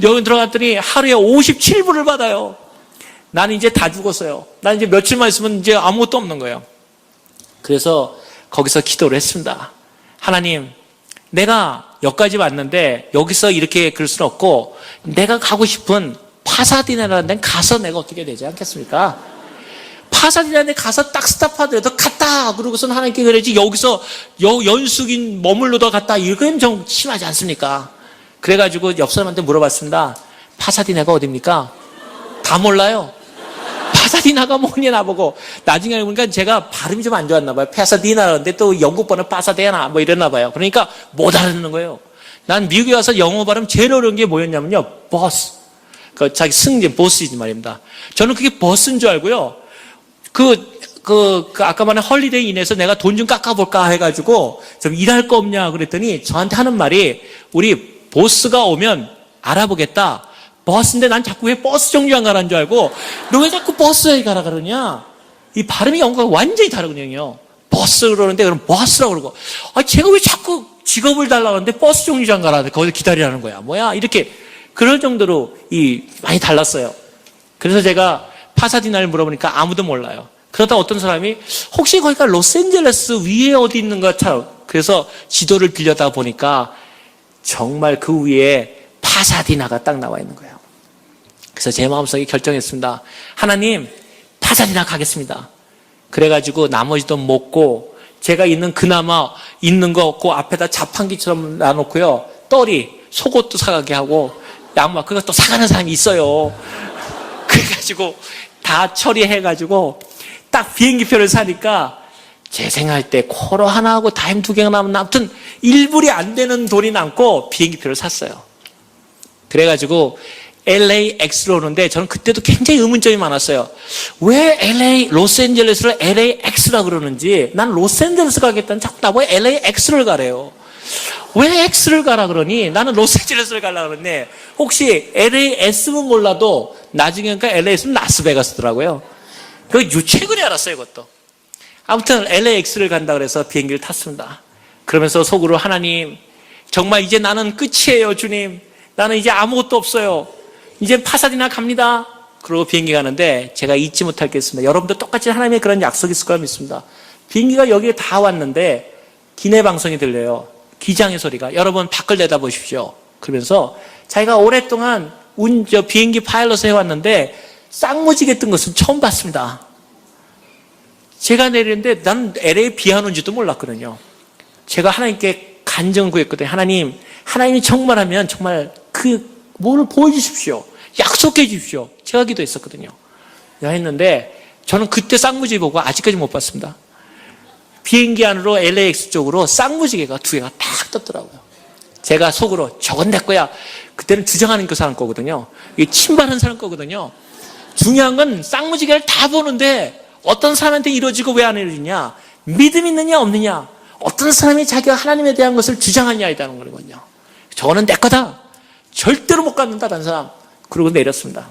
여기 들어갔더니 하루에 57불을 받아요. 나는 이제 다 죽었어요. 나는 이제 며칠만 있으면 이제 아무것도 없는 거예요. 그래서 거기서 기도를 했습니다. 하나님, 내가 여기까지 왔는데 여기서 이렇게 그럴 수는 없고 내가 가고 싶은 파사디나라는 데는 가서 내가 어떻게 되지 않겠습니까? 파사디나라는 데 가서 딱 스탑하더라도 갔다 그러고서는 하나님께 그러지, 여기서 연숙인 머물러도 갔다 이건 좀 심하지 않습니까? 그래가지고 옆 사람한테 물어봤습니다. 파사디나가 어딥니까? 다 몰라요. 파사디나가 뭐냐 나보고. 나중에 알고 보니까 제가 발음이 좀 안 좋았나 봐요. 파사디나라는데 또 영국 번호 파사데나 뭐 이랬나 봐요. 그러니까 못 알아듣는 거예요. 난 미국에 와서 영어 발음 제일 어려운 게 뭐였냐면요, 버스. 그 자기 승진 보스이지 말입니다. 저는 그게 버스인 줄 알고요. 아까 말한 헐리데이 인에서 내가 돈 좀 깎아볼까 해가지고 좀 일할 거 없냐 그랬더니 저한테 하는 말이, 우리 보스가 오면 알아보겠다. 버스인데 난 자꾸 왜 버스 정류장 가라는 줄 알고, 너 왜 자꾸 버스에 가라 그러냐? 이 발음이 영어가 완전히 다르거든요. 버스 그러는데 그럼 버스라고 그러고, 제가 왜 자꾸 직업을 달라고 하는데 버스 정류장 가라, 거기서 기다리라는 거야. 뭐야? 이렇게 그럴 정도로 많이 달랐어요. 그래서 제가 파사디나를 물어보니까 아무도 몰라요. 그러다 어떤 사람이 혹시 거기가 로스앤젤레스 위에 어디 있는 것처럼, 그래서 지도를 빌려다 보니까 정말 그 위에 파사디나가 딱 나와 있는 거예요. 그래서 제 마음속에 결정했습니다. 하나님, 파사디나 가겠습니다. 그래가지고 나머지 돈 먹고, 제가 있는 그나마 있는 거 그 앞에다 자판기처럼 놔놓고요, 떨이 속옷도 사가게 하고 양말 그것도 사가는 사람이 있어요. 그래가지고 다 처리해가지고 딱 비행기표를 사니까 제 생각할 때 코로 하나하고 다임 2개가 남은, 아무튼 1불이 안 되는 돈이 남고 비행기표를 샀어요. 그래가지고 LAX로 오는데 저는 그때도 굉장히 의문점이 많았어요. 왜 로스앤젤레스를 LAX라 그러는지. 난 로스앤젤레스 가겠다는 자꾸 나보고 LAX를 가래요. 왜 X를 가라 그러니 나는 로스앤젤레스를 가려고 그러는데, 혹시 LAS는 몰라도 나중에 그러니까 LAS는 라스베가스더라고요. 최근에 알았어요, 그것도. 아무튼 LAX를 간다 그래서 비행기를 탔습니다. 그러면서 속으로, 하나님, 정말 이제 나는 끝이에요, 주님. 나는 이제 아무것도 없어요. 이제 파사디나 갑니다. 그러고 비행기 가는데 제가 잊지 못할 게 있습니다. 여러분도 똑같이 하나님의 그런 약속이 있을 거라 믿습니다. 비행기가 여기에 다 왔는데 기내 방송이 들려요. 기장의 소리가. 여러분 밖을 내다보십시오. 그러면서 자기가 오랫동안 비행기 파일럿을 해왔는데 쌍무지개 뜬 것은 처음 봤습니다. 제가 내리는데 난 LA 비 안 온지도 몰랐거든요. 제가 하나님께 간증을 구했거든요. 하나님이 정말하면 정말 뭐를 보여주십시오. 약속해 주십시오. 제가 기도했었거든요. 했는데 저는 그때 쌍무지개 보고 아직까지 못 봤습니다. 비행기 안으로 LAX 쪽으로 쌍무지개가 2개가 딱 떴더라고요. 제가 속으로 저건 내 거야. 그때는 주장하는 그 사람 거거든요. 이게 침발하는 사람 거거든요. 중요한 건 쌍무지개를 다 보는데 어떤 사람한테 이루어지고 왜 안 이루어지냐? 믿음 있느냐 없느냐? 어떤 사람이 자기가 하나님에 대한 것을 주장하냐에 따른 거거든요. 저거는 내 거다. 절대로 못 갖는다 라는 사람. 그러고 내렸습니다.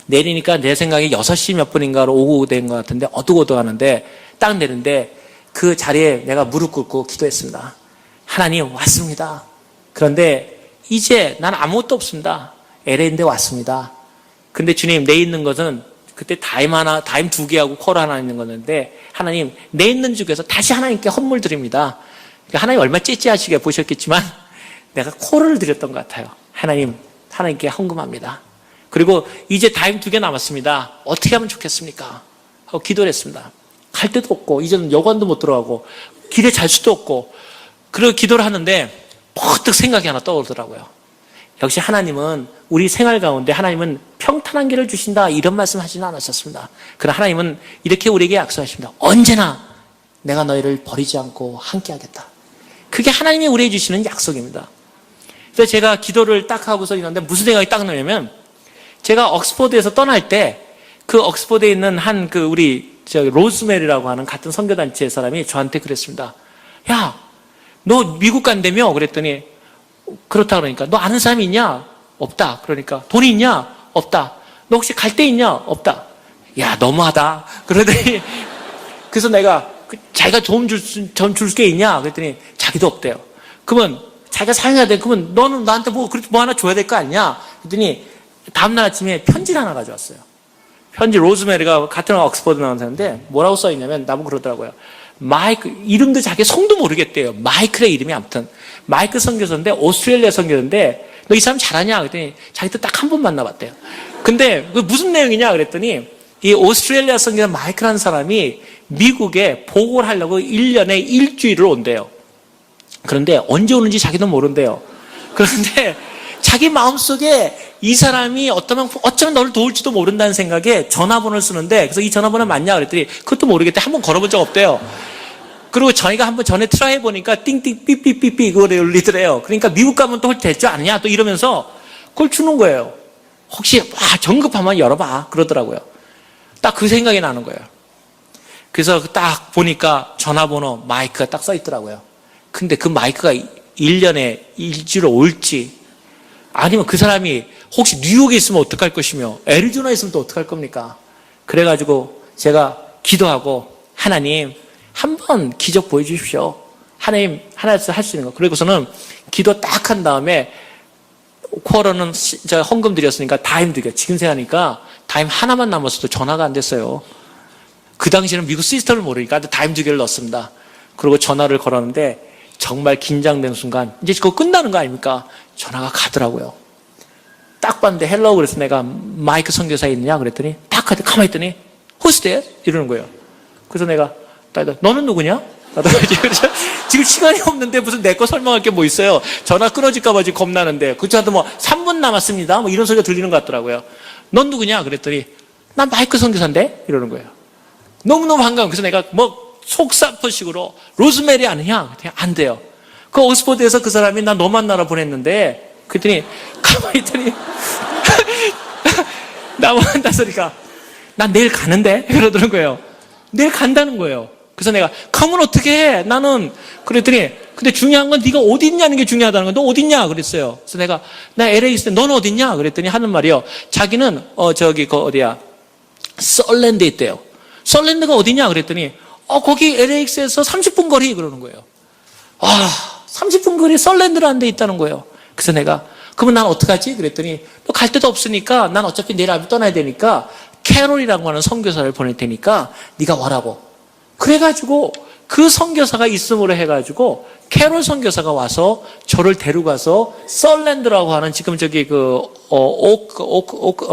내리니까 내 생각에 6시 몇 분인가로 오고 된 것 같은데 어둑어둑하는데 딱 내리는데 그 자리에 내가 무릎 꿇고 기도했습니다. 하나님 왔습니다. 그런데 이제 난 아무것도 없습니다. LA인데 왔습니다. 근데 주님 내 있는 것은 그때 다임 2개하고 콜 하나 있는 거였는데 하나님 내 있는 중에서 다시 하나님께 헌물 드립니다. 하나님 얼마나 째째하시게 보셨겠지만 내가 콜을 드렸던 것 같아요. 하나님께 헌금합니다. 그리고 이제 다임 2개 남았습니다. 어떻게 하면 좋겠습니까? 하고 기도를 했습니다. 갈 데도 없고 이제는 여관도 못 들어가고 길에 잘 수도 없고 그리고 기도를 하는데 퍼뜩 생각이 하나 떠오르더라고요. 역시 하나님은 우리 생활 가운데 하나님은 평탄한 길을 주신다 이런 말씀 하지는 않으셨습니다. 그러나 하나님은 이렇게 우리에게 약속하십니다. 언제나 내가 너희를 버리지 않고 함께 하겠다. 그게 하나님이 우리에게 주시는 약속입니다. 그래서 제가 기도를 딱 하고서 있는데 무슨 생각이 딱 나냐면 제가 옥스퍼드에서 떠날 때 그 옥스퍼드에 있는 우리 로즈메리라고 하는 같은 선교단체 사람이 저한테 그랬습니다. 야, 너 미국 간다며? 그랬더니 그렇다 그러니까 너 아는 사람이 있냐? 없다. 그러니까 돈이 있냐? 없다. 너 혹시 갈 데 있냐? 없다. 야, 너무하다. 그러더니 그래서 내가 자기가 돈 줄 게 있냐? 그랬더니 자기도 없대요. 그러면 자기가 사용해야 돼. 그러면 너는 나한테 뭐 하나 줘야 될 거 아니냐? 그랬더니 다음날 아침에 편지를 하나 가져왔어요. 편지 로즈메리가 같은 옥스퍼드 나온 사람인데 뭐라고 써있냐면 나보고 그러더라고요. 마이크 이름도 자기 성도 모르겠대요. 마이클의 이름이 아무튼 마이클 선교사인데 오스트레일리아 선교사인데 너 이 사람 잘하냐? 그랬더니 자기도 딱 한 번 만나봤대요. 근데 그 무슨 내용이냐? 그랬더니 이 오스트레일리아 선교사 마이클이라는 사람이 미국에 보고를 하려고 1년에 일주일을 온대요. 그런데 언제 오는지 자기도 모른대요. 그런데 자기 마음속에 이 사람이 어쩌면 너를 도울지도 모른다는 생각에 전화번호를 쓰는데 그래서 이 전화번호 맞냐 그랬더니 그것도 모르겠대. 한번 걸어본 적 없대요. 그리고 저희가 한번 전에 트라이 해보니까 띵띵 삐삐삐삐 그거를 울리더래요. 그러니까 미국 가면 또 될 줄 아느냐 또 이러면서 그걸 주는 거예요. 혹시 정급하면 열어봐 그러더라고요. 딱 그 생각이 나는 거예요. 그래서 딱 보니까 전화번호 마이크가 딱 써있더라고요. 근데 그 마이크가 1년에 일주일에 올지 아니면 그 사람이 혹시 뉴욕에 있으면 어떡할 것이며 애리조나에 있으면 또 어떡할 겁니까? 그래가지고 제가 기도하고 하나님 한번 기적 보여주십시오. 하나님 하나에서 할 수 있는 거. 그리고서는 기도 딱 한 다음에 쿼러는 헌금 드렸으니까 다임 드려. 지금 생각하니까 다임 하나만 남았어도 전화가 안 됐어요. 그 당시에는 미국 시스템을 모르니까 다임 2개를 넣었습니다. 그리고 전화를 걸었는데 정말 긴장된 순간 이제 그거 끝나는 거 아닙니까? 전화가 가더라고요. 딱 봤는데 헬로우 그래서 내가 마이크 선교사에 있느냐 그랬더니 딱 가만히 있더니 Who's there? 이러는 거예요. 그래서 내가 너는 누구냐? 지금 시간이 없는데 무슨 내 거 설명할 게 뭐 있어요. 전화 끊어질까 봐 지금 겁나는데 그저한테 뭐 3분 남았습니다 뭐 이런 소리가 들리는 것 같더라고요. 넌 누구냐 그랬더니 난 마이크 선교사인데 이러는 거예요. 너무너무 반가워. 그래서 내가 뭐 속사포식으로 로즈메리 아느냐? 안 돼요. 그 옥스퍼드에서 그 사람이 나 너 만나러 보냈는데 그랬더니 가만히 있더니 나 만나 소리가 난 내일 가는데 그러더는 거예요. 내일 간다는 거예요. 그래서 내가 가면 어떻게 해? 나는 그랬더니 근데 중요한 건 네가 어디 있냐는 게 중요하다는 거야. 너 어디 있냐 그랬어요. 그래서 나 LA 있을 때 너는 어디 있냐 그랬더니 하는 말이요. 자기는 어디야 썰랜드에 있대요. 썰랜드가 어디냐 그랬더니 거기 LAX에서 30분 거리 그러는 거예요. 30분 거리 썰랜드라는 데 있다는 거예요. 그래서 내가 그러면 난 어떡하지? 그랬더니 너 갈 데도 없으니까 난 어차피 내일 아침에 떠나야 되니까 캐롤이라고 하는 선교사를 보낼 테니까 네가 와라고. 그래가지고 그 선교사가 있음으로 해가지고 캐롤 선교사가 와서 저를 데려가서 썰랜드라고 하는 지금 저기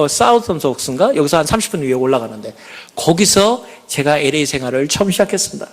사우턴 옥스인가? 여기서 한 30분 위에 올라가는데 거기서 제가 LA 생활을 처음 시작했습니다.